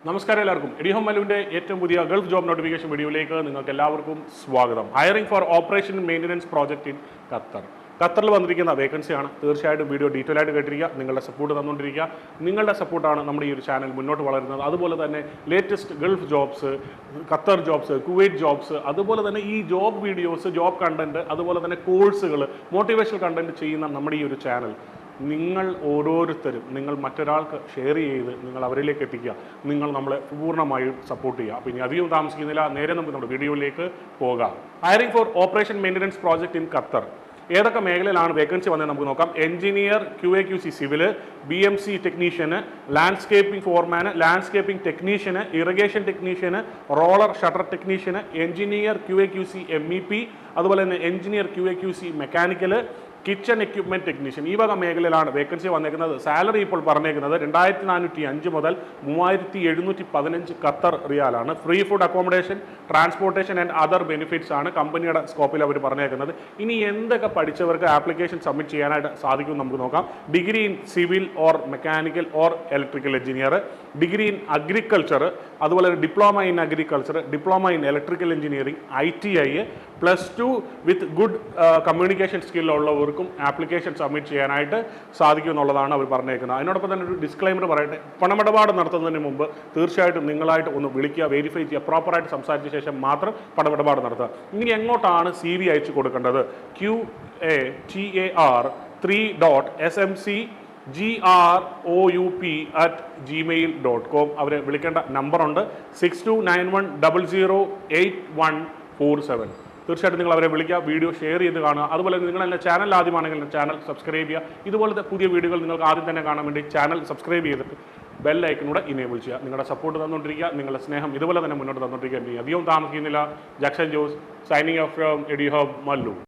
നമസ്കാരം എല്ലാവർക്കും. എഡിഹോം മലുവിൻ്റെ ഏറ്റവും പുതിയ ഗൾഫ് ജോബ് നോട്ടിഫിക്കേഷൻ വീഡിയോയിലേക്ക് നിങ്ങൾക്ക് എല്ലാവർക്കും സ്വാഗതം. Hiring four operation maintenance project in Qatar. ഖത്തറിൽ വന്നിരിക്കുന്ന വേക്കൻസിയാണ്. തീർച്ചയായിട്ടും വീഡിയോ ഡീറ്റെയിൽ ആയിട്ട് കേട്ടിരിക്കുക. നിങ്ങളുടെ സപ്പോർട്ട് തന്നുകൊണ്ടിരിക്കുക. നിങ്ങളുടെ സപ്പോർട്ടാണ് നമ്മുടെ ഈ ഒരു ചാനൽ മുന്നോട്ട് വളരുന്നത്. അതുപോലെ തന്നെ latest Gulf jobs, Qatar jobs, Kuwait jobs, അതുപോലെ തന്നെ ഈ ജോബ് വീഡിയോസ്, ജോബ് കണ്ടൻറ്റ്, അതുപോലെ തന്നെ കോഴ്സുകൾ, മോട്ടിവേഷണൽ കണ്ടൻറ്റ് ചെയ്യുന്ന നമ്മുടെ ഈ ഒരു ചാനൽ നിങ്ങൾ ഓരോരുത്തരും നിങ്ങൾ മറ്റൊരാൾക്ക് ഷെയർ ചെയ്ത് നിങ്ങൾ അവരിലേക്ക് എത്തിക്കുക. നിങ്ങൾ നമ്മളെ പൂർണ്ണമായും സപ്പോർട്ട് ചെയ്യുക. അപ്പോൾ ഇനി അധികം താമസിക്കുന്നില്ല, നേരെ നമുക്ക് നമ്മുടെ വീഡിയോയിലേക്ക് പോകാം. Hiring four operation maintenance project in Qatar. ഏതൊക്കെ മേഖലയിലാണ് വേക്കൻസി വന്നത് നമുക്ക് നോക്കാം. Engineer, QA/QC civil, BMC ടെക്നീഷ്യന്, landscaping ഫോർമാന്, landscaping ടെക്നീഷ്യന്, irrigation ടെക്നീഷ്യന്, roller shutter ടെക്നീഷ്യന്, engineer QA/QC MEP, അതുപോലെ തന്നെ engineer QA/QC mechanical, kitchen equipment technician. ഈ വക മേഖലയിലാണ് വേക്കൻസി വന്നേക്കുന്നത്. സാലറി ഇപ്പോൾ പറഞ്ഞേക്കുന്നത് 2405 മുതൽ 3715 ഖത്തർ റിയാലാണ്. Free food, accommodation, transportation and other benefits ആണ് കമ്പനിയുടെ സ്കോപ്പിൽ അവർ പറഞ്ഞേക്കുന്നത്. ഇനി എന്തൊക്കെ പഠിച്ചവർക്ക് ആപ്ലിക്കേഷൻ സബ്മിറ്റ് ചെയ്യാനായിട്ട് സാധിക്കും നമുക്ക് നോക്കാം. Degree in civil or mechanical or electrical engineer, degree in agriculture, അതുപോലെ diploma in agriculture, diploma in electrical engineering, ITI, +2 with good communication skill ഉള്ളവർക്കും ആപ്ലിക്കേഷൻ സബ്മിറ്റ് ചെയ്യാനായിട്ട് സാധിക്കും എന്നുള്ളതാണ് അവർ പറഞ്ഞേക്കുന്നത്. അതിനോടൊപ്പം തന്നെ ഒരു ഡിസ്ക്ലൈമർ പറയട്ടെ. പണമിടപാട് നടത്തുന്നതിന് മുമ്പ് തീർച്ചയായിട്ടും നിങ്ങളായിട്ട് ഒന്ന് വിളിക്കുക, വെരിഫൈ ചെയ്യുക, പ്രോപ്പറായിട്ട് സംസാരിച്ച ശേഷം മാത്രം പണമിടപാട് നടത്തുക. ഇനി എങ്ങോട്ടാണ് CV അയച്ചു കൊടുക്കേണ്ടത്? QA3.smcgroup@gmail.com. അവരെ വിളിക്കേണ്ട നമ്പറുണ്ട് 6291008147. തീർച്ചയായിട്ടും നിങ്ങൾ അവരെ വിളിക്കുക, വീഡിയോ ഷെയർ ചെയ്ത് കാണുക. അതുപോലെ നിങ്ങൾ എൻ്റെ ചാനൽ ആദ്യമാണെങ്കിൽ ചാനൽ സബ്സ്ക്രൈബ് ചെയ്യുക. ഇതുപോലത്തെ പുതിയ വീഡിയോകൾ നിങ്ങൾക്ക് ആദ്യം തന്നെ കാണാൻ വേണ്ടി ചാനൽ സബ്സ്ക്രൈബ് ചെയ്തിട്ട് ബെൽ ഐക്കണൂടെ ഇനേബിൾ ചെയ്യുക. നിങ്ങളുടെ സപ്പോർട്ട് തന്നുകൊണ്ടിരിക്കുക, നിങ്ങളുടെ സ്നേഹം ഇതുപോലെ തന്നെ മുന്നോട്ട് തന്നുകൊണ്ടിരിക്കുക. അധികം താമസിക്കുന്നില്ല. Jackson Jose signing off from എഡിഹോം മല്ലു.